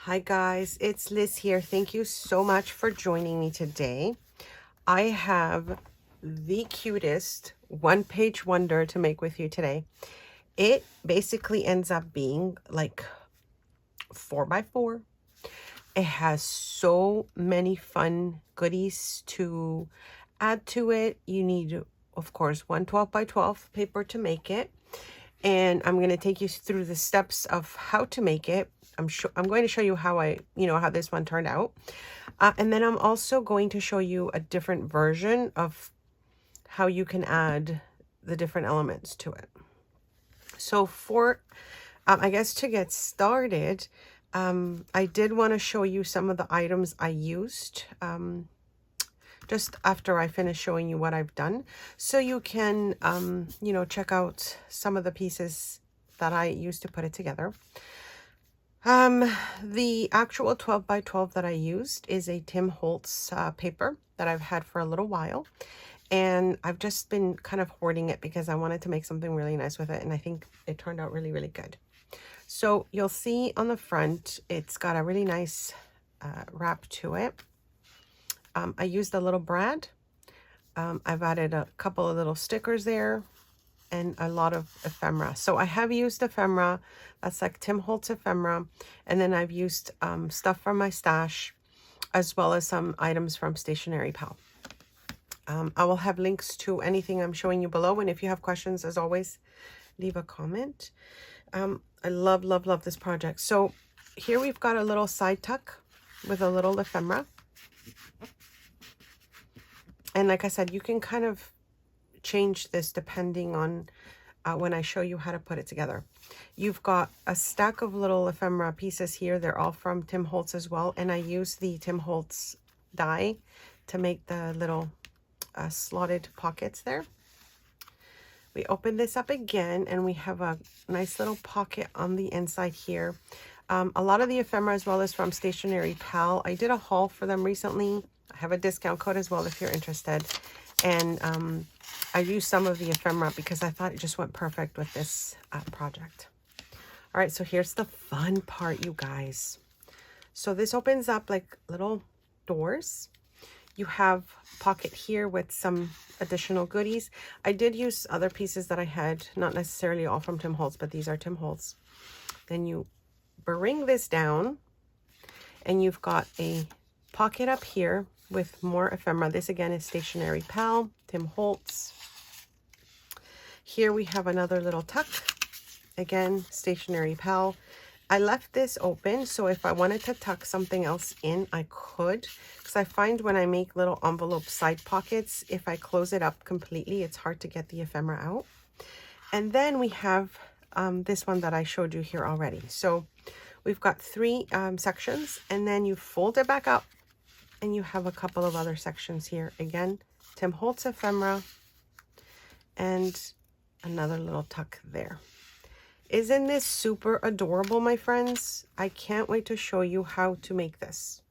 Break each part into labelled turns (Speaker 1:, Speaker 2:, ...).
Speaker 1: Hi guys, it's Liz here. Thank you so much for joining me today. I have the cutest one-page wonder to make with you today. It basically ends up being like 4x4. It has so many fun goodies to add to it. You need, of course, one 12x12 paper to make it. And I'm going to take you through the steps of how to make it. I'm going to show you how how this one turned out. And then I'm also going to show you a different version of how you can add the different elements to it. So for, I guess to get started, I did want to show you some of the items I used just after I finish showing you what I've done. So you can, check out some of the pieces that I used to put it together. The actual 12x12 that I used is a Holtz paper that I've had for a little while. And I've just been kind of hoarding it because I wanted to make something really nice with it. And I think it turned out really, really good. So you'll see on the front, it's got a really nice wrap to it. I used a little brad. I've added a couple of little stickers there and a lot of ephemera. So I have used ephemera. That's like Holtz ephemera. And then I've used stuff from my stash, as well as some items from Stationery Pal. I will have links to anything I'm showing you below. And if you have questions, as always, leave a comment. I love, love, love this project. So here we've got a little side tuck with a little ephemera. And like I said, you can kind of change this depending on when I show you how to put it together. You've got a stack of little ephemera pieces here. They're all from Holtz as well. And I use the Holtz die to make the little slotted pockets there. We open this up again and we have a nice little pocket on the inside here. A lot of the ephemera as well is from Stationery Pal. I did a haul for them recently. I have a discount code as well if you're interested. And I used some of the ephemera because I thought it just went perfect with this project. All right, so here's the fun part, you guys. So this opens up like little doors. You have a pocket here with some additional goodies. I did use other pieces that I had, not necessarily all from Holtz, but these are Holtz. Then you bring this down and you've got a pocket up here with more ephemera. This again is Stationery Pal, Holtz. Here we have another little tuck. Again, Stationery Pal. I left this open, so if I wanted to tuck something else in, I could. Because I find when I make little envelope side pockets, if I close it up completely, it's hard to get the ephemera out. And then we have this one that I showed you here already. So we've got three sections, and then you fold it back up, and you have a couple of other sections here. Again, Holtz ephemera, and another little tuck there. Isn't this super adorable, my friends? I can't wait to show you how to make this.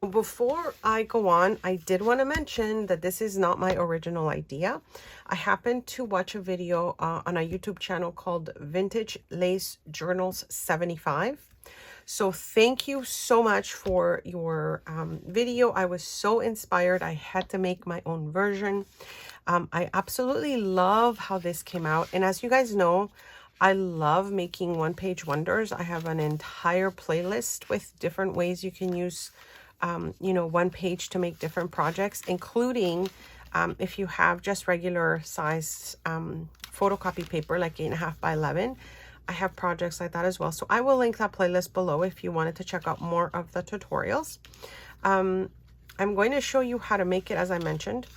Speaker 1: Before I go on, I did want to mention that this is not my original idea. I happened to watch a video on a YouTube channel called Vintage Lace Journals 75. So thank you so much for your video. I was so inspired. I had to make my own version. I absolutely love how this came out. And as you guys know, I love making one-page wonders. I have an entire playlist with different ways you can use, one page to make different projects, including if you have just regular size photocopy paper, like 8.5 by 11. I have projects like that as well. So I will link that playlist below if you wanted to check out more of the tutorials. I'm going to show you how to make it, as I mentioned.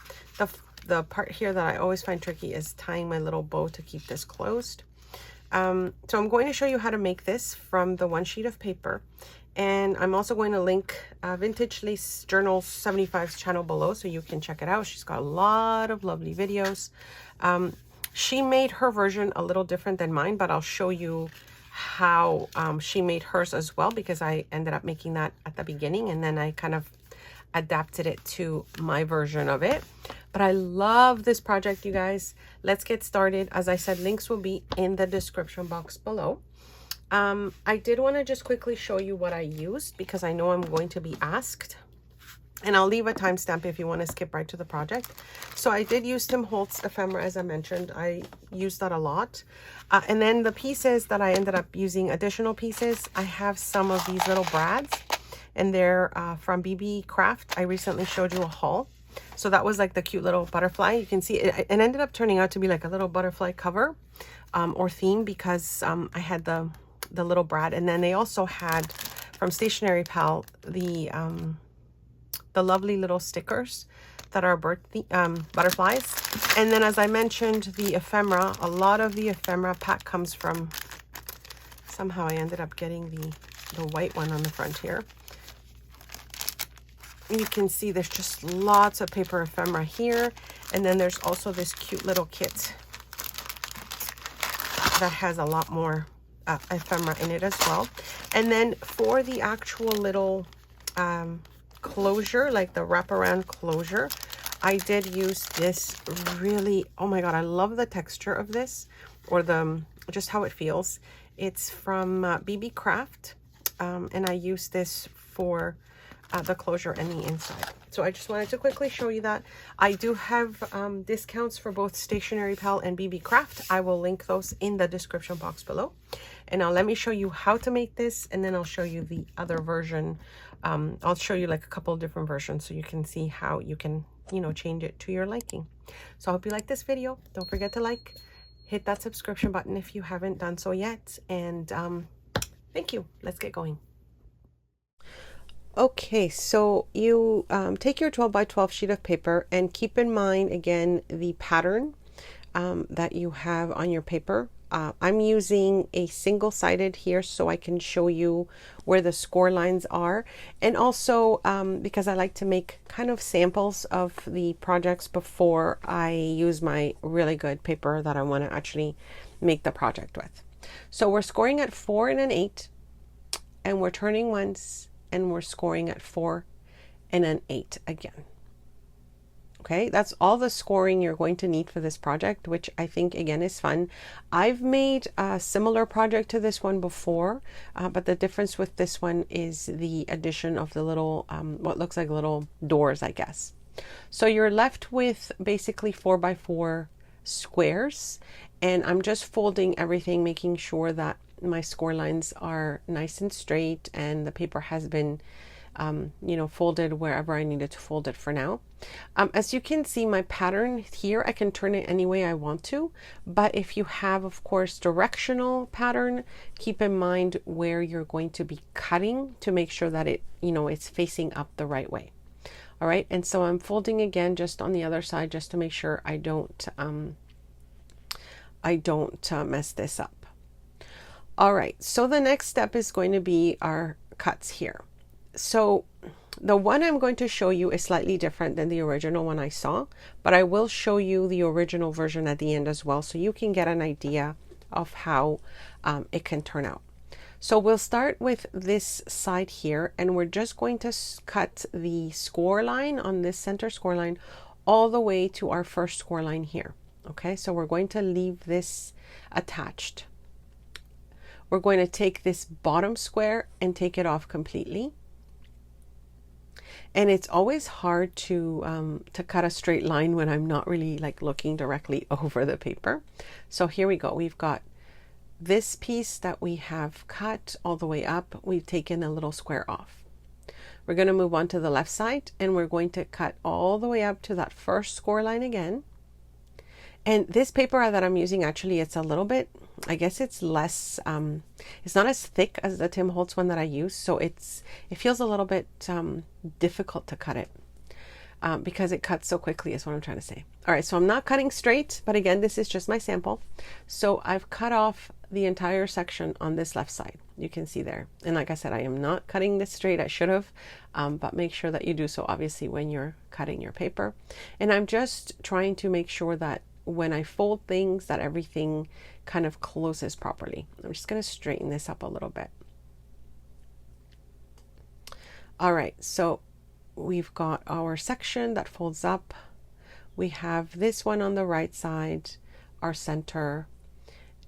Speaker 1: The part here that I always find tricky is tying my little bow to keep this closed. So I'm going to show you how to make this from the one sheet of paper. And I'm also going to link Vintage Lace Journals 75's channel below so you can check it out. She's got a lot of lovely videos. She made her version a little different than mine, but I'll show you how she made hers as well, because I ended up making that at the beginning and then I kind of adapted it to my version of it. But I love this project, you guys. Let's get started. As I said, links will be in the description box below. I did want to just quickly show you what I used because I know I'm going to be asked. And I'll leave a timestamp if you want to skip right to the project. So I did use Tim Holtz ephemera, as I mentioned. I used that a lot. And then the pieces that I ended up using, additional pieces, I have some of these little brads. And they're from BB Craft. I recently showed you a haul. So that was like the cute little butterfly. You can see it ended up turning out to be like a little butterfly cover or theme because I had the little brad. And then they also had from Stationery Pal the lovely little stickers that are butterflies. And then as I mentioned, the ephemera, a lot of the ephemera pack comes from, somehow I ended up getting the white one on the front here. You can see there's just lots of paper ephemera here. And then there's also this cute little kit that has a lot more ephemera in it as well. And then for the actual little closure, like the wraparound closure, I did use this really, oh my god, I love the texture of this, or the just how it feels. It's from BB Craft, and I use this for the closure and the inside. So I just wanted to quickly show you that. I do have discounts for both Stationery Pal and BB Craft. I will link those in the description box below. And now let me show you how to make this, and then I'll show you the other version. I'll show you like a couple of different versions so you can see how you can, you know, change it to your liking. So I hope you like this video. Don't forget to like, hit that subscription button if you haven't done so yet. And thank you. Let's get going. Okay, so you take your 12 by 12 sheet of paper and keep in mind again the pattern that you have on your paper. I'm using a single-sided here so I can show you where the score lines are, and also because I like to make kind of samples of the projects before I use my really good paper that I want to actually make the project with. So we're scoring at 4 and an 8, and we're turning once, and we're scoring at 4 and an 8 again. Okay, that's all the scoring you're going to need for this project, which I think again is fun. I've made a similar project to this one before, but the difference with this one is the addition of the little, what looks like little doors, I guess. So you're left with basically 4 by 4 squares, and I'm just folding everything, making sure that my score lines are nice and straight and the paper has been you know, folded wherever I needed to fold it for now. As you can see, my pattern here, I can turn it any way I want to, but if you have, of course, directional pattern, keep in mind where you're going to be cutting to make sure that it, you know, it's facing up the right way. All right, and so I'm folding again just on the other side just to make sure I don't mess this up. All right, so the next step is going to be our cuts here. So the one I'm going to show you is slightly different than the original one I saw, but I will show you the original version at the end as well, so you can get an idea of how it can turn out. So we'll start with this side here, and we're just going to cut the score line on this center score line all the way to our first score line here. Okay, so we're going to leave this attached. We're going to take this bottom square and take it off completely. And it's always hard to cut a straight line when I'm not really like looking directly over the paper. So here we go. We've got this piece that we have cut all the way up. We've taken a little square off. We're going to move on to the left side, and we're going to cut all the way up to that first score line again. And this paper that I'm using, actually, it's a little bit, I guess it's less, it's not as thick as the Tim Holtz one that I use. So it feels a little bit difficult to cut it because it cuts so quickly is what I'm trying to say. All right, so I'm not cutting straight, but again, this is just my sample. So I've cut off the entire section on this left side. You can see there. And like I said, I am not cutting this straight. I should have, but make sure that you do so obviously when you're cutting your paper. And I'm just trying to make sure that when I fold things that everything kind of closes properly. I'm just going to straighten this up a little bit. All right, so we've got our section that folds up. We have this one on the right side, our center,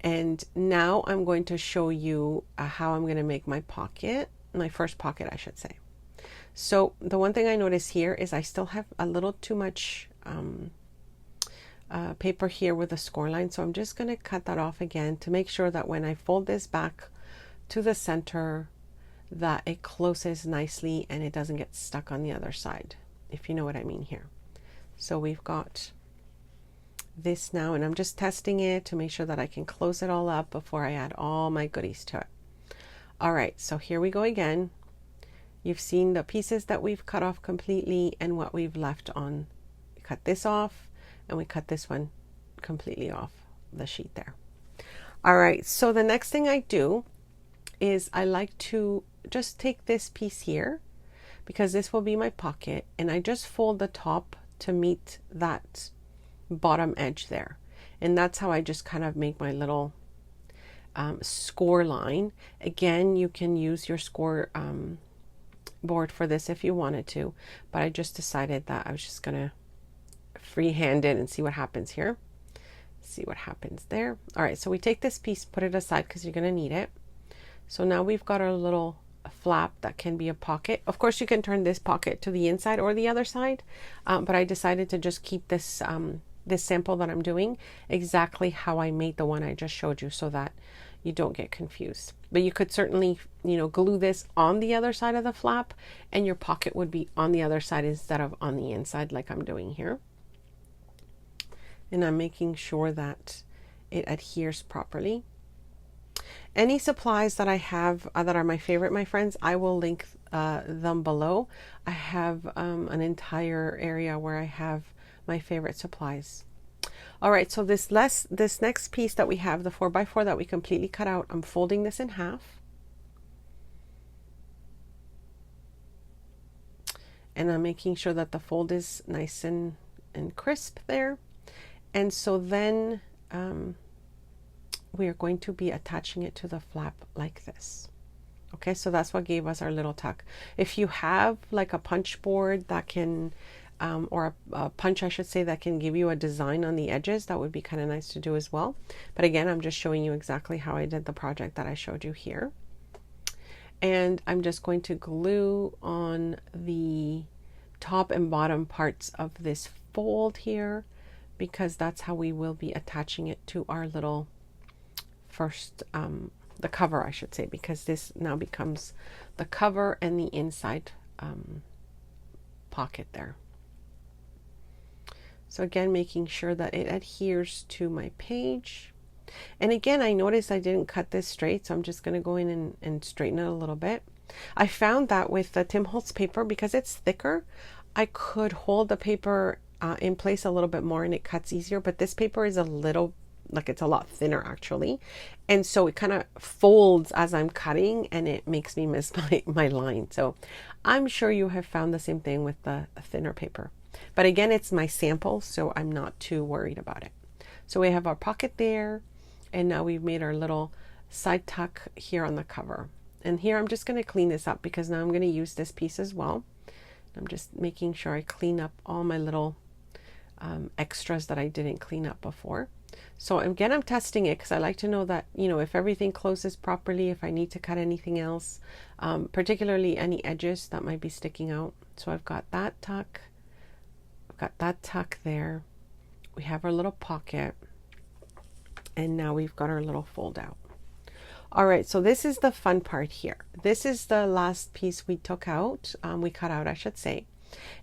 Speaker 1: And now I'm going to show you how I'm going to make my pocket, my first pocket, I should say. So the one thing I notice here is I still have a little too much paper here with a score line. So I'm just going to cut that off again to make sure that when I fold this back to the center, that it closes nicely and it doesn't get stuck on the other side, if you know what I mean here. So we've got this now, and I'm just testing it to make sure that I can close it all up before I add all my goodies to it. All right, so here we go again. You've seen the pieces that we've cut off completely and what we've left on. We cut this off and we cut this one completely off the sheet there. All right, so the next thing I do is I like to just take this piece here, because this will be my pocket, and I just fold the top to meet that bottom edge there. And that's how I just kind of make my little score line. Again, you can use your score board for this if you wanted to, but I just decided that I was just gonna freehand it and see what happens here. See what happens there. All right, so we take this piece, put it aside because you're gonna need it. So now we've got our little flap that can be a pocket. Of course, you can turn this pocket to the inside or the other side, but I decided to just keep this this sample that I'm doing exactly how I made the one I just showed you, so that you don't get confused. But you could certainly, you know, glue this on the other side of the flap, and your pocket would be on the other side instead of on the inside, like I'm doing here. And I'm making sure that it adheres properly. Any supplies that I have that are my favorite, my friends, I will link them below. I have an entire area where I have my favorite supplies. All right, so this next piece that we have, the 4x4 that we completely cut out, I'm folding this in half. And I'm making sure that the fold is nice and crisp there. And so then we are going to be attaching it to the flap like this. Okay, so that's what gave us our little tuck. If you have like a punch board that can, or a punch, I should say, that can give you a design on the edges, that would be kind of nice to do as well. But again, I'm just showing you exactly how I did the project that I showed you here. And I'm just going to glue on the top and bottom parts of this fold here, because that's how we will be attaching it to our little first, the cover, I should say, because this now becomes the cover and the inside pocket there. So again, making sure that it adheres to my page. And again, I noticed I didn't cut this straight, so I'm just going to go in and straighten it a little bit. I found that with the Tim Holtz paper, because it's thicker, I could hold the paper in place a little bit more and it cuts easier, but this paper is a little, like, it's a lot thinner actually, and so it kind of folds as I'm cutting and it makes me miss my line. So I'm sure you have found the same thing with the thinner paper, but again, it's my sample, so I'm not too worried about it. So we have our pocket there, and now we've made our little side tuck here on the cover. And here I'm just going to clean this up, because now I'm going to use this piece as well. I'm just making sure I clean up all my little extras that I didn't clean up before. So again, I'm testing it because I like to know that, you know, if everything closes properly, if I need to cut anything else, particularly any edges that might be sticking out. So I've got that tuck, I've got that tuck there. We have our little pocket, and now we've got our little fold out. All right, so this is the fun part here. This is the last piece we took out, we cut out, I should say.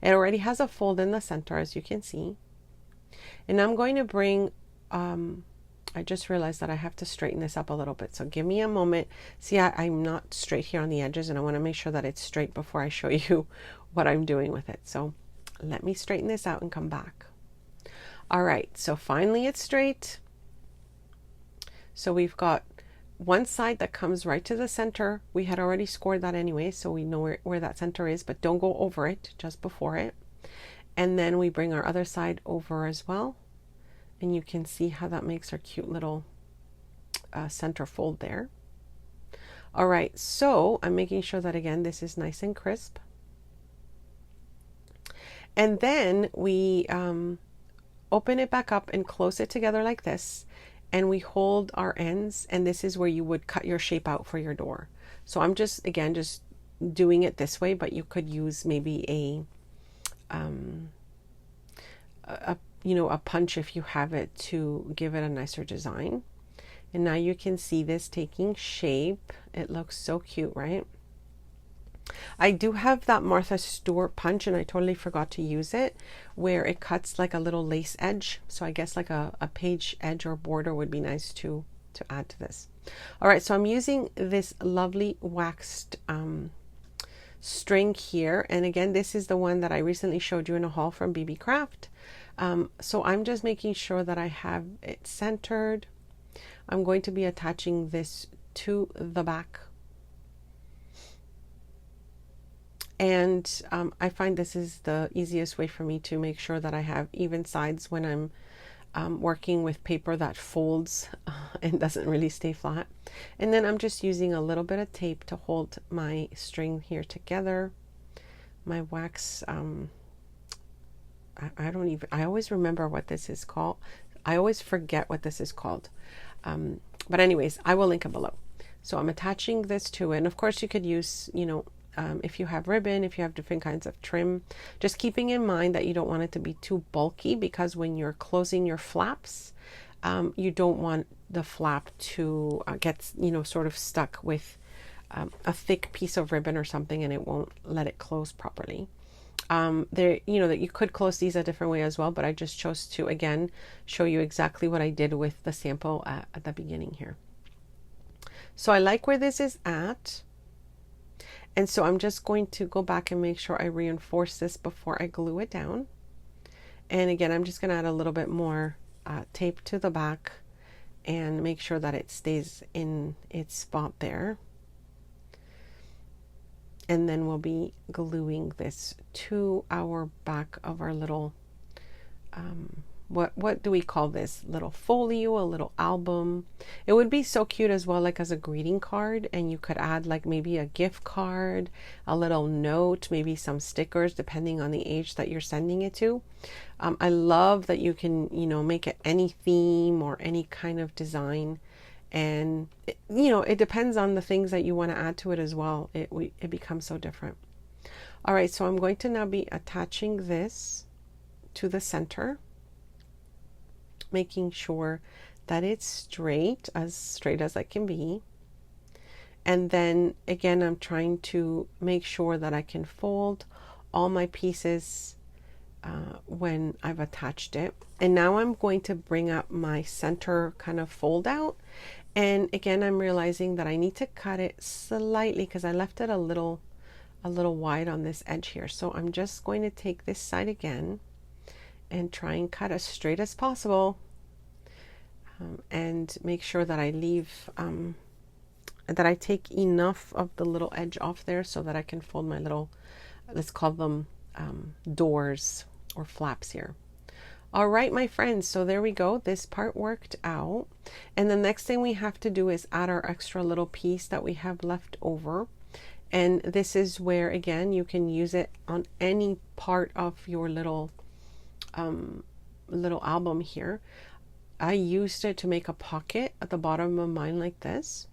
Speaker 1: It already has a fold in the center, as you can see. And I'm going to bring, I just realized that I have to straighten this up a little bit. So give me a moment. See, I'm not straight here on the edges, and I want to make sure that it's straight before I show you what I'm doing with it. So let me straighten this out and come back. All right, so finally it's straight. So we've got one side that comes right to the center. We had already scored that anyway, so we know where that center is, but don't go over it, just before it. And then we bring our other side over as well. And you can see how that makes our cute little center fold there. All right, so I'm making sure that, again, this is nice and crisp. And then we open it back up and close it together like this. and we hold our ends, and this is where you would cut your shape out for your door. So I'm just, again, just doing it this way, but you could use maybe a a punch if you have it to give it a nicer design. And now you can see this taking shape. It looks so cute, right? I do have that Martha Stewart punch, and I totally forgot to use it, where it cuts like a little lace edge. So I guess like a page edge or border would be nice to add to this. All right, so I'm using this lovely waxed string here. And again, this is the one that I recently showed you in a haul from BB Craft. So I'm just making sure that I have it centered. I'm going to be attaching this to the back. And I find this is the easiest way for me to make sure that I have even sides when I'm working with paper that folds and doesn't really stay flat. And then I'm just using a little bit of tape to hold my string here together. My wax, I always remember what this is called. I always forget what this is called. But anyways, I will link it below. So I'm attaching this to it. And of course you could use, if you have ribbon, if you have different kinds of trim, just keeping in mind that you don't want it to be too bulky, because when you're closing your flaps, you don't want the flap to get, sort of stuck with a thick piece of ribbon or something, and it won't let it close properly. That you could close these a different way as well, but I just chose to, again, show you exactly what I did with the sample at the beginning here. So I like where this is at. And so I'm just going to go back and make sure I reinforce this before I glue it down. And again, I'm just going to add a little bit more tape to the back and make sure that it stays in its spot there. And then we'll be gluing this to our back of our little, what do we call this? Little folio, a little album. It would be so cute as well, like as a greeting card, and you could add like maybe a gift card, a little note, maybe some stickers, depending on the age that you're sending it to. I love that you can, make it any theme or any kind of design. And it depends on the things that you want to add to it as well. It becomes so different. All right, so I'm going to now be attaching this to the center, making sure that it's straight as I can be. And then again, I'm trying to make sure that I can fold all my pieces when I've attached it. And now I'm going to bring up my center kind of fold out. And again, I'm realizing that I need to cut it slightly because I left it a little wide on this edge here. So I'm just going to take this side again and try and cut as straight as possible, and make sure that I leave, that I take enough of the little edge off there so that I can fold my little, let's call them doors or flaps here. All right, my friends, so there we go. This part worked out. And the next thing we have to do is add our extra little piece that we have left over. And this is where, again, you can use it on any part of your little album here. I used it to make a pocket at the bottom of mine like this.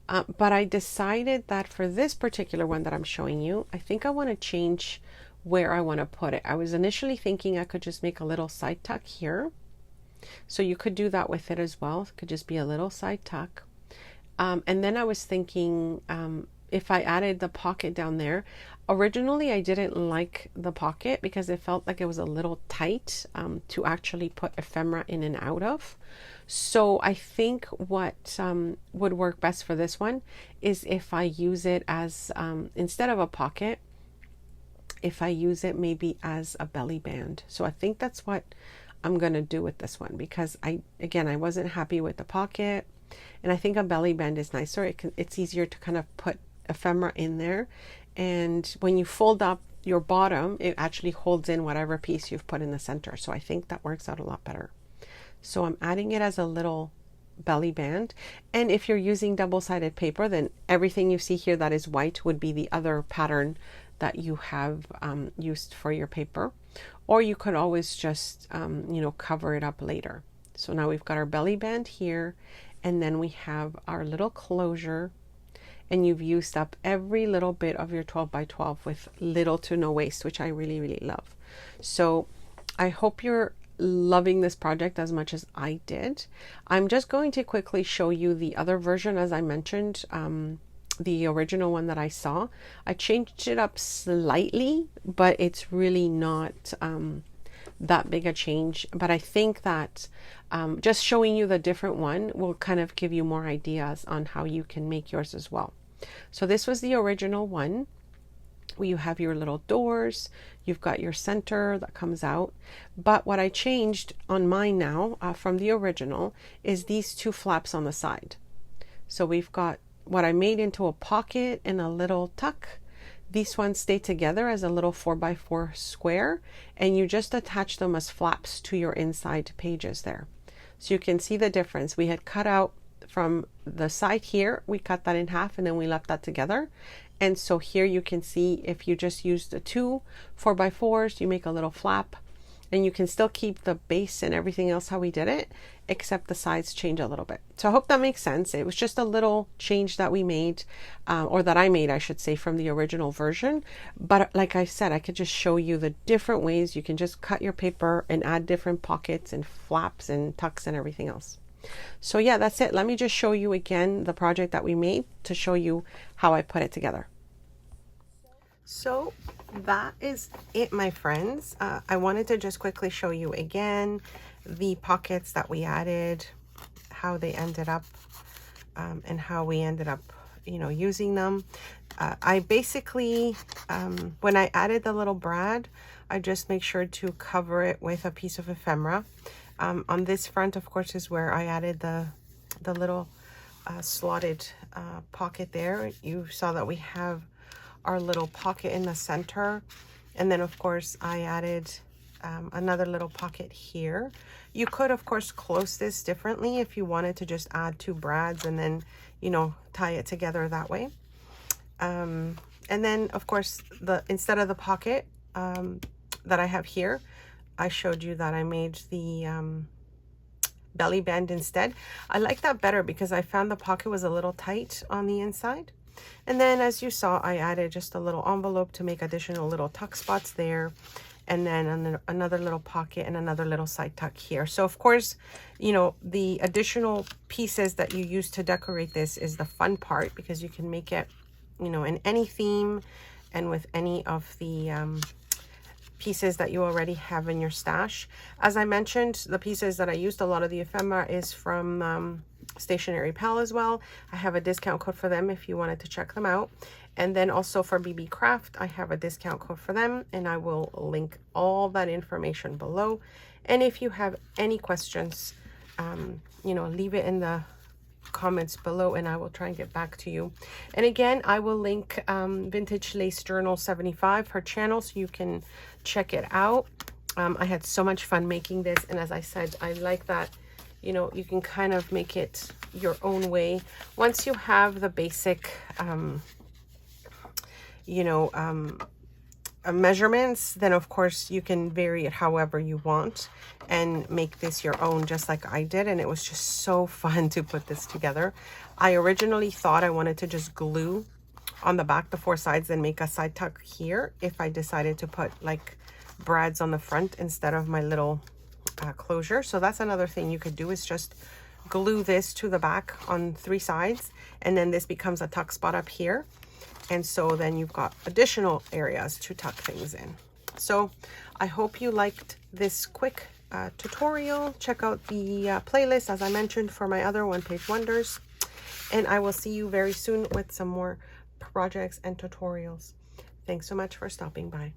Speaker 1: But I decided that for this particular one that I'm showing you, I think I want to change where I want to put it. I was initially thinking I could just make a little side tuck here. So you could do that with it as well. It could just be a little side tuck. And then I was thinking, if I added the pocket down there. Originally, I didn't like the pocket because it felt like it was a little tight to actually put ephemera in and out of. So I think what would work best for this one is if I use it as, instead of a pocket, if I use it maybe as a belly band. So I think that's what I'm going to do with this one, because I wasn't happy with the pocket, and I think a belly band is nicer. It's easier to kind of put ephemera in there, and when you fold up your bottom, it actually holds in whatever piece you've put in the center. So I think that works out a lot better. So I'm adding it as a little belly band. And if you're using double-sided paper, then everything you see here that is white would be the other pattern that you have used for your paper. Or you could always just, cover it up later. So now we've got our belly band here, and then we have our little closure, and you've used up every little bit of your 12 by 12 with little to no waste, which I really, really love. So I hope you're loving this project as much as I did. I'm just going to quickly show you the other version, as I mentioned, the original one that I saw. I changed it up slightly, but it's really not that big a change. But I think that just showing you the different one will kind of give you more ideas on how you can make yours as well. So this was the original one, where you have your little doors, you've got your center that comes out. But what I changed on mine now from the original is these two flaps on the side. So we've got what I made into a pocket and a little tuck. These ones stay together as a little 4x4 square, and you just attach them as flaps to your inside pages there. So you can see the difference. We had cut out from the side here, we cut that in half, and then we left that together. And so here you can see if you just use the two 4x4s, you make a little flap, and you can still keep the base and everything else how we did it, except the sides change a little bit. So I hope that makes sense. It was just a little change that we made, or that I made, I should say, from the original version. But like I said, I could just show you the different ways you can just cut your paper and add different pockets and flaps and tucks and everything else. So yeah, that's it. Let me just show you again the project that we made to show you how I put it together. So that is it, my friends. I wanted to just quickly show you again the pockets that we added, how they ended up, and how we ended up, you know, using them. I basically, when I added the little brad, I just make sure to cover it with a piece of ephemera. On this front, of course, is where I added the little slotted pocket there. You saw that we have our little pocket in the center, and then of course I added another little pocket here. You could of course close this differently if you wanted to just add two brads and then, you know, tie it together that way. And then of course instead of the pocket that I have here, I showed you that I made the belly band instead. I like that better because I found the pocket was a little tight on the inside. And then as you saw, I added just a little envelope to make additional little tuck spots there. And then another little pocket and another little side tuck here. So of course, you know, the additional pieces that you use to decorate this is the fun part, because you can make it, you know, in any theme and with any of the pieces that you already have in your stash. As I mentioned, the pieces that I used, a lot of the ephemera is from Stationery Pal as well. I have a discount code for them if you wanted to check them out. And then also for BB Craft, I have a discount code for them, and I will link all that information below. And if you have any questions, you know, leave it in the comments below and I will try and get back to you. And again, I will link Vintage Lace Journal 75, her channel, so you can check it out. I had so much fun making this, and as I said, I like that, you know, you can kind of make it your own way. Once you have the basic, you know, measurements, then of course you can vary it however you want and make this your own, just like I did. And it was just so fun to put this together. I originally thought I wanted to just glue on the back the four sides and make a side tuck here if I decided to put like brads on the front instead of my little closure. So that's another thing you could do, is just glue this to the back on three sides, and then this becomes a tuck spot up here. And so then you've got additional areas to tuck things in. So I hope you liked this quick tutorial. Check out the playlist, as I mentioned, for my other one-page wonders. And I will see you very soon with some more projects and tutorials. Thanks so much for stopping by.